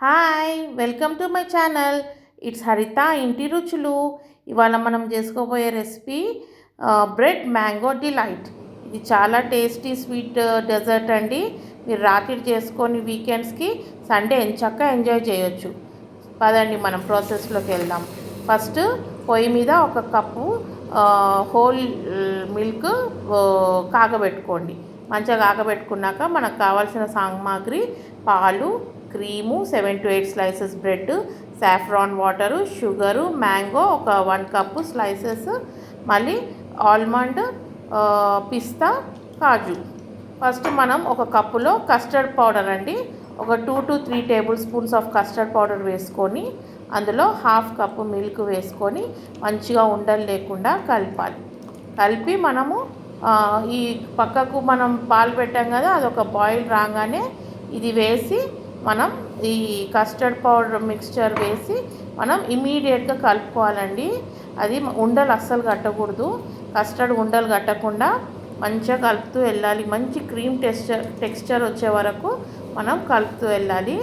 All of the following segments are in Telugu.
Hi welcome to my channel. It's హరిత ఇంటి రుచులు. ఇవాళ మనం చేసుకోబోయే రెసిపీ బ్రెడ్ మ్యాంగో డిలైట్. ఇది చాలా టేస్టీ స్వీట్ డెజర్ట్ అండి. మీరు రాత్రి చేసుకొని వీకెండ్స్కి సండే ఎంచక్కా ఎంజాయ్ చేయొచ్చు. పదండి మనం ప్రాసెస్లోకి వెళ్దాం. ఫస్ట్ పొయ్యి మీద ఒక కప్పు హోల్ మిల్క్ కాగబెట్టుకోండి. మంచిగా కాగబెట్టుకున్నాక మనకు కావాల్సిన సామాగ్రి పాలు, cream, 7 to 8 slices bread, saffron water, sugar, mango ఒక 1 కప్పు స్లైసెస్, మళ్ళీ ఆల్మండ్, పిస్తా, కాజు. ఫస్ట్ మనం ఒక కప్పులో కస్టర్డ్ పౌడర్ అండి, ఒక 2 to 3 table spoons of custard powder వేసుకొని అందులో హాఫ్ కప్పు మిల్క్ వేసుకొని మంచిగా ఉండలు లేకుండా కలిపి మనము ఈ పక్కకు మనం పాలు పెట్టాం కదా, అదొక బాయిల్ రాగానే ఇది వేసి మనం ఈ కస్టర్డ్ పౌడర్ మిక్స్చర్ వేసి మనం ఇమీడియట్గా కలుపుకోవాలండి. అది ఉండలు అస్సలు కట్టకూడదు. కస్టర్డ్ ఉండలు కట్టకుండా మంచిగా కలుపుతూ వెళ్ళాలి. మంచి క్రీమ్ టెక్స్చర్ వచ్చే వరకు మనం కలుపుతూ వెళ్ళాలి.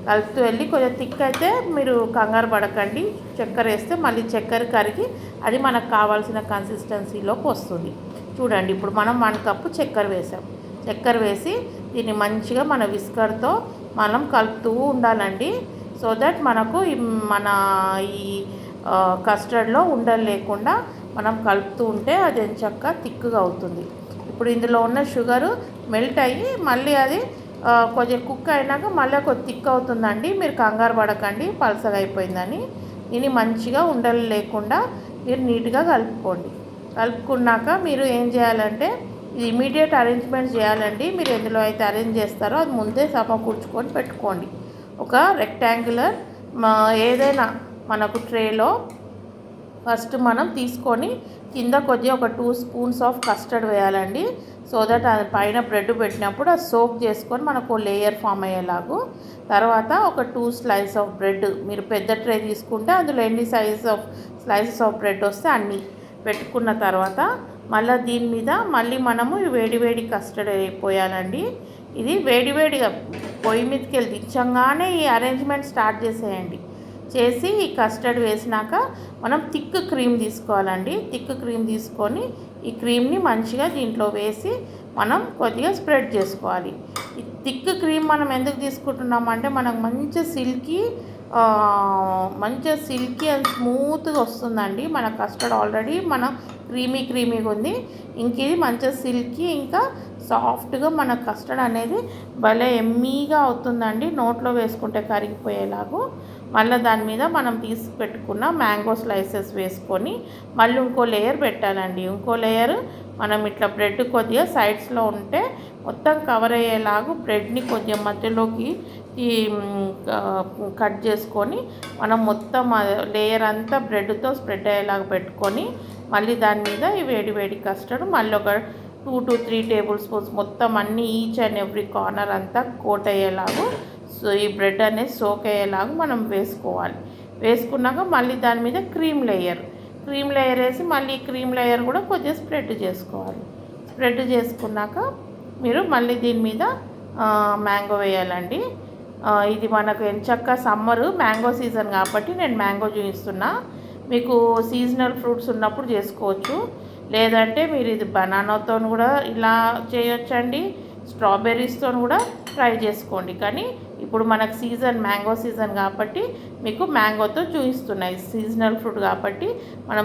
కలుపుతూ వెళ్ళి కొంచెం థిక్ అయితే మీరు కంగారు పడకండి. చక్కెర వేస్తే మళ్ళీ చక్కెర కరిగి అది మనకు కావాల్సిన కన్సిస్టెన్సీలోకి వస్తుంది. చూడండి, ఇప్పుడు మనం 1 కప్పు చక్కెర వేసాం. చక్కెర వేసి దీన్ని మంచిగా మన విస్కర్తో మనం కలుపుతూ ఉండాలండి. సో దట్ మనకు మన ఈ కస్టర్డ్లో ఉండలు లేకుండా మనం కలుపుతూ ఉంటే అది ఎంచక్కా థిక్గా అవుతుంది. ఇప్పుడు ఇందులో ఉన్న షుగరు మెల్ట్ అయ్యి మళ్ళీ అది కొంచెం కుక్ అయినాక మళ్ళీ కొంచెం థిక్ అవుతుందండి. మీరు కంగారు పడకండి పలసగా అయిపోయిందని. దీన్ని మంచిగా ఉండలు లేకుండా మీరు నీట్గా కలుపుకున్నాక మీరు ఏం చేయాలంటే ఇది ఇమీడియట్ అరేంజ్మెంట్ చేయాలండి. మీరు ఎందులో అయితే అరేంజ్ చేస్తారో అది ముందే సమకూర్చుకొని పెట్టుకోండి. ఒక రెక్టాంగులర్ ఏదైనా మనకు ట్రేలో ఫస్ట్ మనం తీసుకొని కింద కొద్దిగా ఒక 2 స్పూన్స్ ఆఫ్ కస్టర్డ్ వేయాలండి. సో దట్ అది పైన బ్రెడ్ పెట్టినప్పుడు అది సోక్ చేసుకొని మనకు లేయర్ ఫామ్ అయ్యేలాగు. తర్వాత ఒక 2 స్లైస్ ఆఫ్ బ్రెడ్, మీరు పెద్ద ట్రే తీసుకుంటే అందులో ఎన్ని స్లైసెస్ ఆఫ్ బ్రెడ్ వస్తే అన్నీ పెట్టుకున్న తర్వాత మళ్ళీ దీని మీద మళ్ళీ మనము వేడివేడి కస్టర్డ్ అయిపోయాలండి. ఇది వేడివేడిగా పొయ్యి మీదకి వెళ్ళి దించంగానే ఈ అరేంజ్మెంట్ స్టార్ట్ చేసేయండి. చేసి ఈ కస్టర్డ్ వేసినాక మనం థిక్ క్రీమ్ తీసుకోవాలండి. థిక్ క్రీమ్ తీసుకొని ఈ క్రీమ్ని మంచిగా దీంట్లో వేసి మనం కొద్దిగా స్ప్రెడ్ చేసుకోవాలి. ఈ థిక్ క్రీమ్ మనం ఎందుకు తీసుకుంటున్నామంటే మనకు మంచి సిల్కీ అండ్ స్మూత్గా వస్తుందండి. మన కస్టర్డ్ ఆల్రెడీ మన క్రీమీగా ఉంది. ఇంక ఇది మంచిగా సిల్కీ ఇంకా సాఫ్ట్గా మన కస్టర్డ్ అనేది భలే ఎమ్మీగా అవుతుందండి. నోట్లో వేసుకుంటే కరిగిపోయేలాగా. మళ్ళీ దాని మీద మనం తీసి పెట్టుకున్న మ్యాంగో స్లైసెస్ వేసుకొని మళ్ళీ ఇంకో లేయర్ పెట్టాలండి. ఇంకో లేయర్ మనం ఇట్లా బ్రెడ్ కొద్దిగా సైడ్స్లో ఉంటే మొత్తం కవర్ అయ్యేలాగా బ్రెడ్ని కొద్దిగా మధ్యలోకి కట్ చేసుకొని మనం మొత్తం లేయర్ అంతా బ్రెడ్తో స్ప్రెడ్ అయ్యేలాగా పెట్టుకొని మళ్ళీ దాని మీద ఈ వేడి కస్టర్డ్ మళ్ళీ ఒక 2 to 3 టేబుల్ స్పూన్స్ మొత్తం అన్నీ ఈచ్ అండ్ ఎవ్రీ కార్నర్ అంతా కోట్ అయ్యేలాగా, సో ఈ బ్రెడ్ అనేది సోక్ అయ్యేలాగా మనం వేసుకోవాలి. వేసుకున్నాక మళ్ళీ దాని మీద క్రీమ్ లేయర్ వేసి మళ్ళీ క్రీమ్ లేయర్ కూడా కొద్దిగా స్ప్రెడ్ చేసుకోవాలి. స్ప్రెడ్ చేసుకున్నాక మీరు మళ్ళీ దీని మీద మ్యాంగో వేయాలండి. ఇది మనకు ఎంచక్క సమ్మరు మ్యాంగో సీజన్ కాబట్టి నేను మ్యాంగో చూపిస్తున్నా. మీకు సీజనల్ ఫ్రూట్స్ ఉన్నప్పుడు చేసుకోవచ్చు. లేదంటే మీరు ఇది బనానాతో కూడా ఇలా చేయొచ్చండి, స్ట్రాబెర్రీస్తో కూడా ట్రై చేసుకోండి. కానీ ఇప్పుడు మనకు మ్యాంగో సీజన్ కాబట్టి మీకు మ్యాంగోతో చూపిస్తున్నాయి. సీజనల్ ఫ్రూట్ కాబట్టి మనం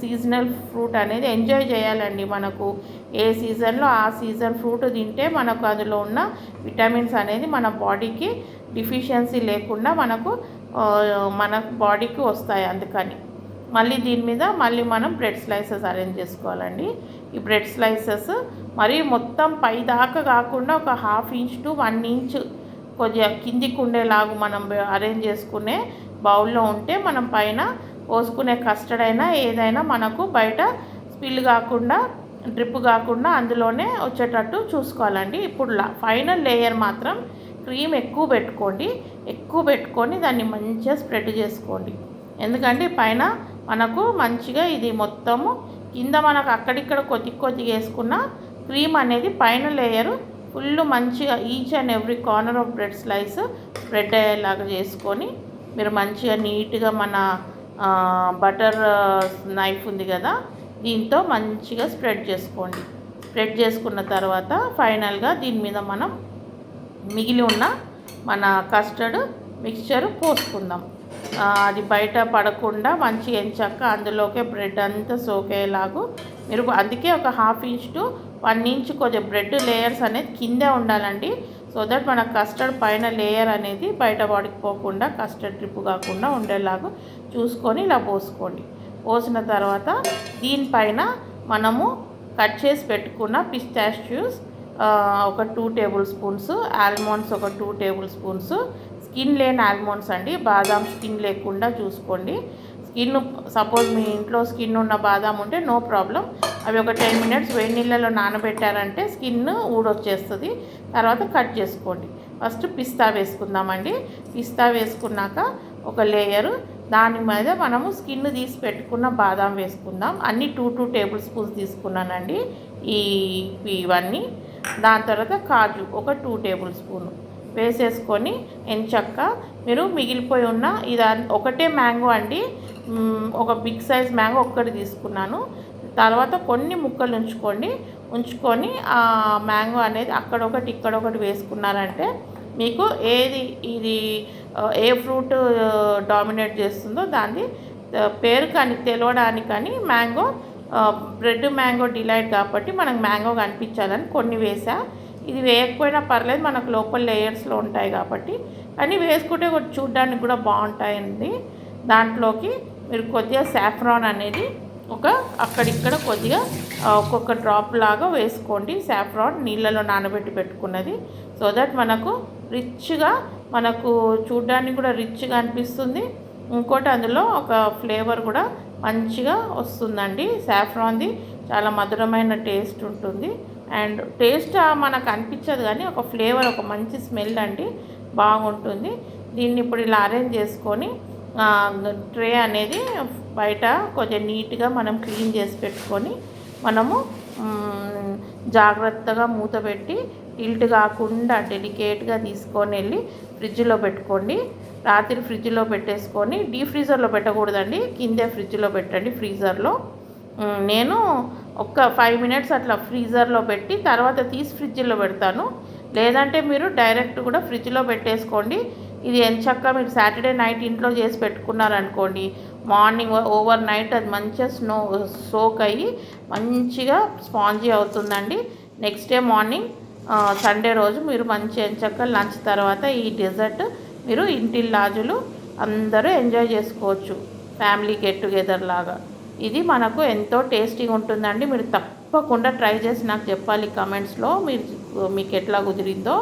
సీజనల్ ఫ్రూట్ అనేది ఎంజాయ్ చేయాలండి. మనకు ఏ సీజన్లో ఆ సీజన్ ఫ్రూట్ తింటే మనకు అందులో ఉన్న విటమిన్స్ అనేది మన బాడీకి డిఫిషియన్సీ లేకుండా మన బాడీకి వస్తాయి. అందుకని మళ్ళీ దీని మీద మళ్ళీ మనం బ్రెడ్ స్లైసెస్ అరేంజ్ చేసుకోవాలండి. ఈ బ్రెడ్ స్లైసెస్ మరి మొత్తం పై దాకా కాకుండా ఒక 1/2 ఇంచ్ to 1 ఇంచ్ కొద్దిగా కిందికి ఉండేలాగా మనం అరేంజ్ చేసుకునే బౌల్లో ఉంటే మనం పైన పోసుకునే కస్టర్డ్ అయినా ఏదైనా మనకు బయట స్పిల్ కాకుండా డ్రిప్ కాకుండా అందులోనే వచ్చేటట్టు చూసుకోవాలండి. ఇప్పుడు ఫైనల్ లేయర్ మాత్రం క్రీమ్ ఎక్కువ పెట్టుకొని దాన్ని మంచిగా స్ప్రెడ్ చేసుకోండి. ఎందుకంటే పైన మనకు మంచిగా ఇది మొత్తము కింద మనకు అక్కడిక్కడ కొద్దిగా వేసుకున్న క్రీమ్ అనేది పైన లేయరు ఫుల్ మంచిగా each and every corner of bread slice spread అయ్యేలాగా చేసుకొని మీరు మంచిగా నీట్గా మన బటర్ నైఫ్ ఉంది కదా, దీంతో మంచిగా స్ప్రెడ్ చేసుకోండి. స్ప్రెడ్ చేసుకున్న తర్వాత ఫైనల్గా దీని మీద మనం మిగిలి ఉన్న మన కస్టర్డ్ మిక్స్చర్ పోసుకుందాం. అది బయట పడకుండా మంచిగా ఎంచక్క అందులోకే బ్రెడ్ అంతా సోకేలాగా మీరు, అందుకే ఒక 1/2 ఇంచ్ టు 1 ఇంచ్ కొంచెం బ్రెడ్ లేయర్స్ అనేది కిందే ఉండాలండి. సో దట్ మన కస్టర్డ్ పైన లేయర్ అనేది బయట పడిపోకుండా కస్టర్డ్ డ్రిప్ కాకుండా ఉండేలాగా చూసుకొని ఇలా పోసుకోండి. పోసిన తర్వాత దీనిపైన మనము కట్ చేసి పెట్టుకున్న పిస్టాచియోస్ ఒక 2 టేబుల్ స్పూన్స్, ఆల్మండ్స్ ఒక 2 టేబుల్ స్పూన్స్, స్కిన్ లేని ఆల్మండ్స్ అండి, బాదాం స్కిన్ లేకుండా చూసుకోండి. స్కిన్ సపోజ్ మీ ఇంట్లో స్కిన్ ఉన్న బాదాం ఉంటే నో ప్రాబ్లం, అవి ఒక 10 మినిట్స్ వేడి నీళ్ళలో నానబెట్టారంటే స్కిన్ ఊడొచ్చేస్తుంది. తర్వాత కట్ చేసుకోండి. ఫస్ట్ పిస్తా వేసుకుందామండి. పిస్తా వేసుకున్నాక ఒక లేయరు, దాని మీద మనము స్కిన్ తీసి పెట్టుకున్న బాదాం వేసుకుందాం. అన్నీ 2 టేబుల్ స్పూన్స్ తీసుకున్నానండి ఇవన్నీ. దాని తర్వాత కాజు ఒక 2 టేబుల్ స్పూన్ వేసేసుకొని ఎంచక్క మీరు మిగిలిపోయి ఉన్న ఇది ఒకటే మ్యాంగో అండి, ఒక బిగ్ సైజ్ మ్యాంగో ఒక్కటి తీసుకున్నాను. తర్వాత కొన్ని ముక్కలు ఉంచుకొని ఆ మ్యాంగో అనేది అక్కడొకటి ఇక్కడొకటి వేసుకున్నారంటే మీకు ఏది ఇది ఏ ఫ్రూట్ డామినేట్ చేస్తుందో దాన్ని పేరు కానీ తెలవడానికని మ్యాంగో బ్రెడ్ మ్యాంగో డిలైట్ కాబట్టి మనకు మ్యాంగో కనిపించాలని కొన్ని వేసా. ఇది వేయకపోయినా పర్లేదు, మనకు లోపల లేయర్స్లో ఉంటాయి కాబట్టి, కానీ వేసుకుంటే చూడడానికి కూడా బాగుంటాయండి. దాంట్లోకి మీరు కొద్దిగా సాఫ్రాన్ అనేది అక్కడిక్కడ కొద్దిగా ఒక్కొక్క డ్రాప్ లాగా వేసుకోండి. సాఫ్రాన్ నీళ్ళలో నానబెట్టి పెట్టుకున్నది. సో దట్ మనకు రిచ్గా, మనకు చూడడానికి కూడా రిచ్గా అనిపిస్తుంది. ఇంకోటి అందులో ఒక ఫ్లేవర్ కూడా మంచిగా వస్తుందండి. సాఫ్రాన్ది చాలా మధురమైన టేస్ట్ ఉంటుంది. అండ్ టేస్ట్ మనకు అనిపించదు కానీ ఒక ఫ్లేవర్, ఒక మంచి స్మెల్ అండి, బాగుంటుంది. దీన్ని ఇప్పుడు ఇలా అరేంజ్ చేసుకొని ట్రే అనేది బయట కొంచెం నీట్గా మనం క్లీన్ చేసి పెట్టుకొని మనము జాగ్రత్తగా మూత పెట్టి టిల్ట్ కాకుండా డెలికేట్గా తీసుకొని వెళ్ళి ఫ్రిడ్జ్లో పెట్టుకోండి. రాత్రి ఫ్రిడ్జ్లో పెట్టేసుకొని, డీప్ ఫ్రీజర్లో పెట్టకూడదండి, కిందే ఫ్రిడ్జ్లో పెట్టండి ఫ్రీజర్లో. నేను ఒక 5 మినిట్స్ అట్లా ఫ్రీజర్లో పెట్టి తర్వాత తీసి ఫ్రిడ్జ్లో పెడతాను. లేదంటే మీరు డైరెక్ట్ కూడా ఫ్రిడ్జ్లో పెట్టేసుకోండి. ఇది ఎంచక్క మీరు సాటర్డే నైట్ ఇంట్లో చేసి పెట్టుకున్నారనుకోండి, మార్నింగ్ ఓవర్ నైట్ అది మంచిగా సోక్ అయ్యి మంచిగా స్పాంజీ అవుతుందండి. నెక్స్ట్ డే మార్నింగ్ సండే రోజు మీరు మంచి ఎంచక్క లంచ్ తర్వాత ఈ డెజర్ట్ మీరు ఇంటిల్లాజులు అందరూ ఎంజాయ్ చేసుకోవచ్చు, ఫ్యామిలీ గెట్ టుగెదర్ లాగా. ఇది మనకు ఎంతో టేస్టీగా ఉంటుందండి. మీరు తప్పకుండా ట్రై చేసి నాకు చెప్పాలి కమెంట్స్లో మీకు ఎట్లా కుదిరిందో.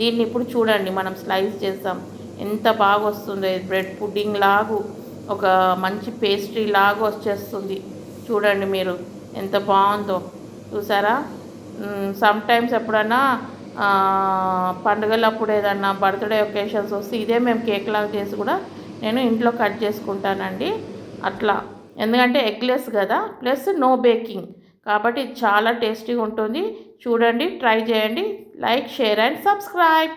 దీన్ని ఇప్పుడు చూడండి, మనం స్లైస్ చేస్తాం, ఎంత బాగా వస్తుందో. బ్రెడ్ పుడ్డింగ్ లాగా ఒక మంచి పేస్ట్రీ లాగా వచ్చేస్తుంది. చూడండి మీరు ఎంత బాగుందో, చూసారా. సమ్ టైమ్స్ ఎప్పుడన్నా పండుగలప్పుడు ఏదన్నా బర్త్డే ఒకేషన్స్ వస్తే ఇదే మేము కేక్ లాగా చేసి కూడా నేను ఇంట్లో కట్ చేసుకుంటానండి అట్లా. ఎందుకంటే ఎగ్లెస్ కదా, ప్లస్ నో బేకింగ్ కాబట్టి చాలా టేస్టీగా ఉంటుంది. చూడండి, ట్రై చేయండి. Like, share and subscribe.